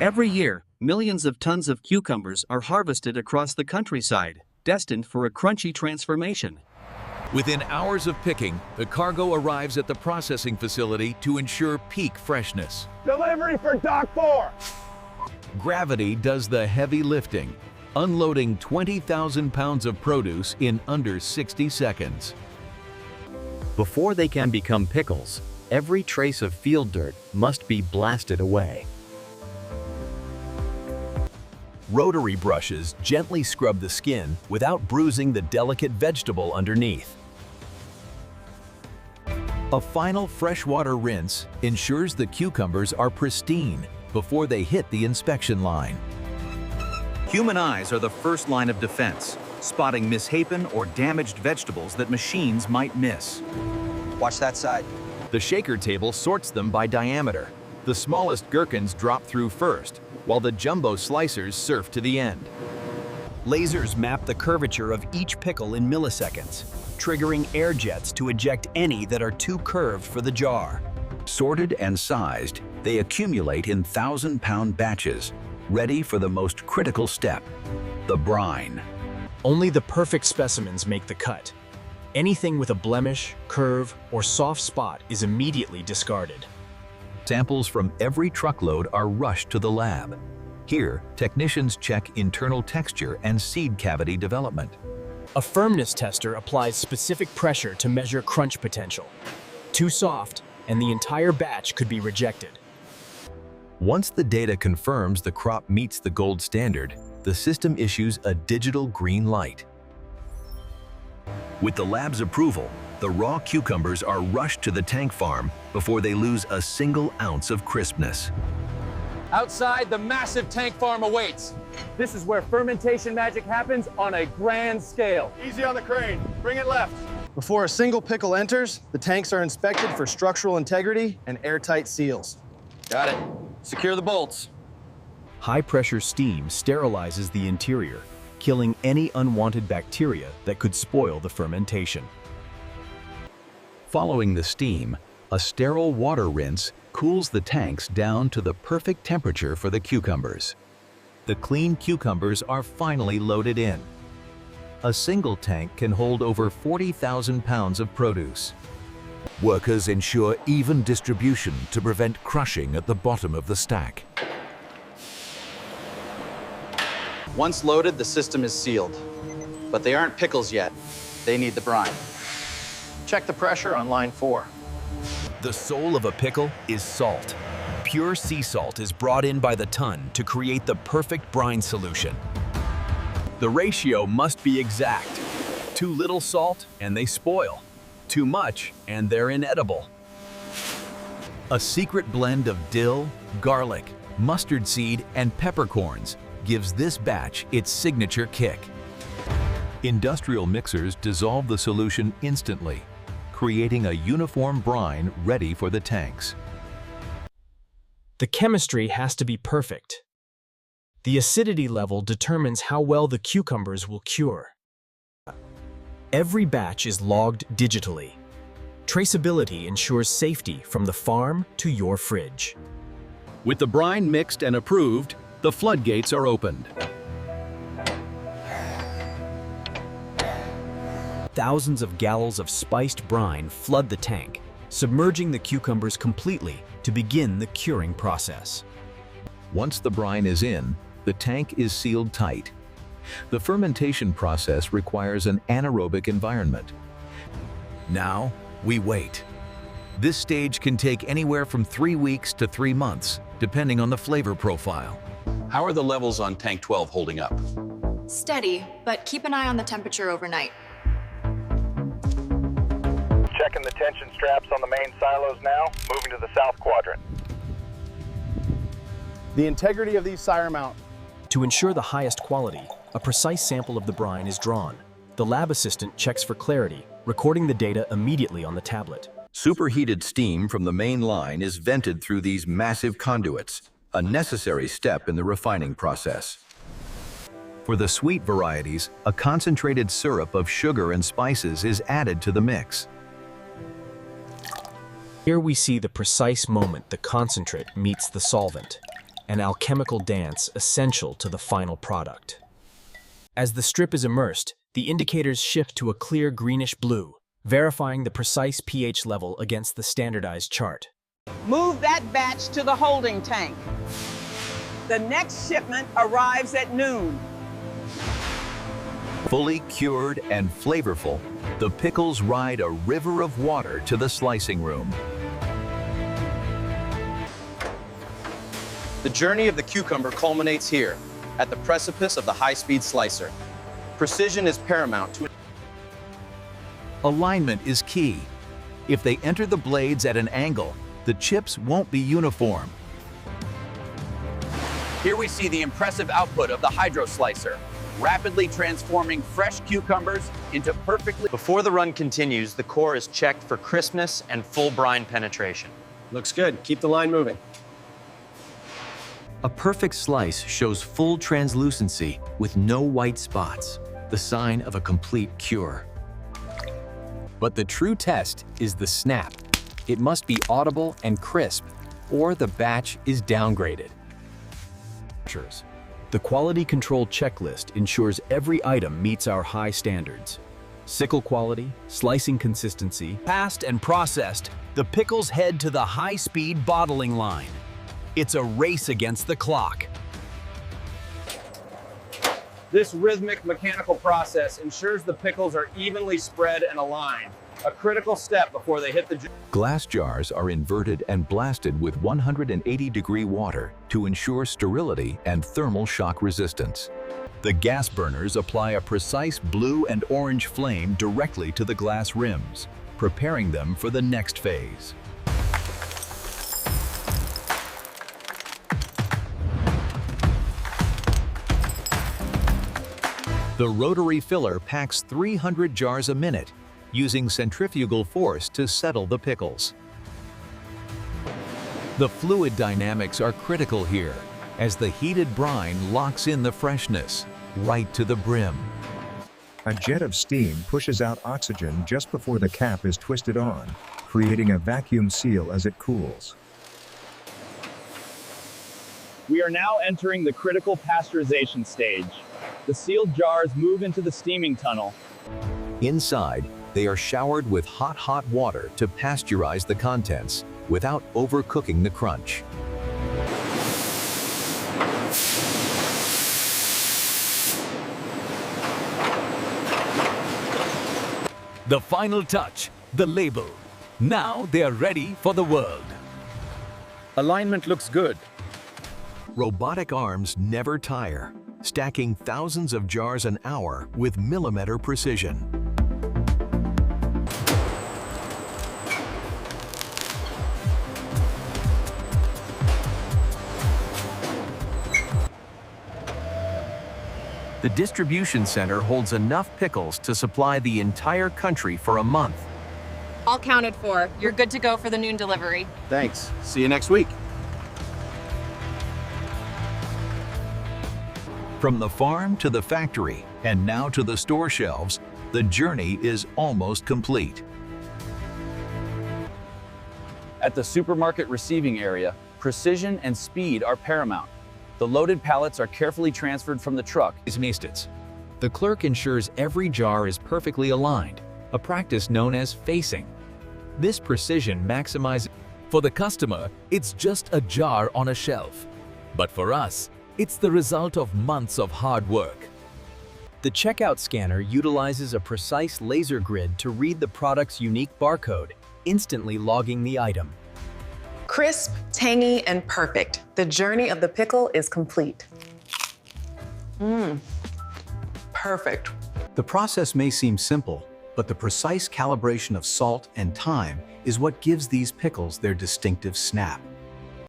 Every year, millions of tons of cucumbers are harvested across the countryside, destined for a crunchy transformation. Within hours of picking, the cargo arrives at the processing facility to ensure peak freshness. Delivery for Dock 4! Gravity does the heavy lifting, unloading 20,000 pounds of produce in under 60 seconds. Before they can become pickles, every trace of field dirt must be blasted away. Rotary brushes gently scrub the skin without bruising the delicate vegetable underneath. A final freshwater rinse ensures the cucumbers are pristine before they hit the inspection line. Human eyes are the first line of defense, spotting misshapen or damaged vegetables that machines might miss. Watch that side. The shaker table sorts them by diameter. The smallest gherkins drop through first, while the jumbo slicers surf to the end. Lasers map the curvature of each pickle in milliseconds, triggering air jets to eject any that are too curved for the jar. Sorted and sized, they accumulate in 1,000-pound batches, ready for the most critical step, the brine. Only the perfect specimens make the cut. Anything with a blemish, curve, or soft spot is immediately discarded. Samples from every truckload are rushed to the lab. Here, technicians check internal texture and seed cavity development. A firmness tester applies specific pressure to measure crunch potential. Too soft, and the entire batch could be rejected. Once the data confirms the crop meets the gold standard, the system issues a digital green light. With the lab's approval, the raw cucumbers are rushed to the tank farm before they lose a single ounce of crispness. Outside, the massive tank farm awaits. This is where fermentation magic happens on a grand scale. Easy on the crane. Bring it left. Before a single pickle enters, the tanks are inspected for structural integrity and airtight seals. Got it. Secure the bolts. High-pressure steam sterilizes the interior, killing any unwanted bacteria that could spoil the fermentation. Following the steam, a sterile water rinse cools the tanks down to the perfect temperature for the cucumbers. The clean cucumbers are finally loaded in. A single tank can hold over 40,000 pounds of produce. Workers ensure even distribution to prevent crushing at the bottom of the stack. Once loaded, the system is sealed. But they aren't pickles yet. They need the brine. Check the pressure on line 4. The soul of a pickle is salt. Pure sea salt is brought in by the ton to create the perfect brine solution. The ratio must be exact. Too little salt and they spoil. Too much and they're inedible. A secret blend of dill, garlic, mustard seed, and peppercorns gives this batch its signature kick. Industrial mixers dissolve the solution instantly, creating a uniform brine ready for the tanks. The chemistry has to be perfect. The acidity level determines how well the cucumbers will cure. Every batch is logged digitally. Traceability ensures safety from the farm to your fridge. With the brine mixed and approved, the floodgates are opened. Thousands of gallons of spiced brine flood the tank, submerging the cucumbers completely to begin the curing process. Once the brine is in, the tank is sealed tight. The fermentation process requires an anaerobic environment. Now, we wait. This stage can take anywhere from 3 weeks to 3 months, depending on the flavor profile. How are the levels on tank 12 holding up? Steady, but keep an eye on the temperature overnight. Checking the tension straps on the main silos now. Moving to the south quadrant. The integrity of these sire mount. To ensure the highest quality, a precise sample of the brine is drawn. The lab assistant checks for clarity, recording the data immediately on the tablet. Superheated steam from the main line is vented through these massive conduits, a necessary step in the refining process. For the sweet varieties, a concentrated syrup of sugar and spices is added to the mix. Here we see the precise moment the concentrate meets the solvent. an alchemical dance essential to the final product. As the strip is immersed, the indicators shift to a clear greenish blue, verifying the precise pH level against the standardized chart. Move that batch to the holding tank. The next shipment arrives at noon. Fully cured and flavorful, the pickles ride a river of water to the slicing room. The journey of the cucumber culminates here, at the precipice of the high-speed slicer. Precision is paramount to Alignment is key. If they enter the blades at an angle, the chips won't be uniform. Here we see the impressive output of the hydro slicer, rapidly transforming fresh cucumbers into perfectly... Before the run continues, the core is checked for crispness and full brine penetration. Looks good. Keep the line moving. A perfect slice shows full translucency with no white spots, the sign of a complete cure. But the true test is the snap. It must be audible and crisp, or the batch is downgraded. The quality control checklist ensures every item meets our high standards. Sickle quality, slicing consistency. Passed and processed, the pickles head to the high-speed bottling line. It's a race against the clock. This rhythmic mechanical process ensures the pickles are evenly spread and aligned, a critical step before they hit the jar. Glass jars are inverted and blasted with 180-degree water to ensure sterility and thermal shock resistance. The gas burners apply a precise blue and orange flame directly to the glass rims, preparing them for the next phase. The rotary filler packs 300 jars a minute, using centrifugal force to settle the pickles. The fluid dynamics are critical here, as the heated brine locks in the freshness, right to the brim. A jet of steam pushes out oxygen just before the cap is twisted on, creating a vacuum seal as it cools. We are now entering the critical pasteurization stage. The sealed jars move into the steaming tunnel. Inside, they are showered with hot water to pasteurize the contents without overcooking the crunch. The final touch, the label. Now they are ready for the world. Alignment looks good. Robotic arms never tire, stacking thousands of jars an hour with millimeter precision. The distribution center holds enough pickles to supply the entire country for a month. All counted for. You're good to go for the noon delivery. Thanks. See you next week. From the farm to the factory, and now to the store shelves, the journey is almost complete. At the supermarket receiving area, precision and speed are paramount. The loaded pallets are carefully transferred from the truck. The clerk ensures every jar is perfectly aligned, a practice known as facing. This precision maximizes. For the customer, it's just a jar on a shelf. But for us, it's the result of months of hard work. The checkout scanner utilizes a precise laser grid to read the product's unique barcode, instantly logging the item. Crisp, tangy, and perfect. The journey of the pickle is complete. Perfect. The process may seem simple, but the precise calibration of salt and thyme is what gives these pickles their distinctive snap.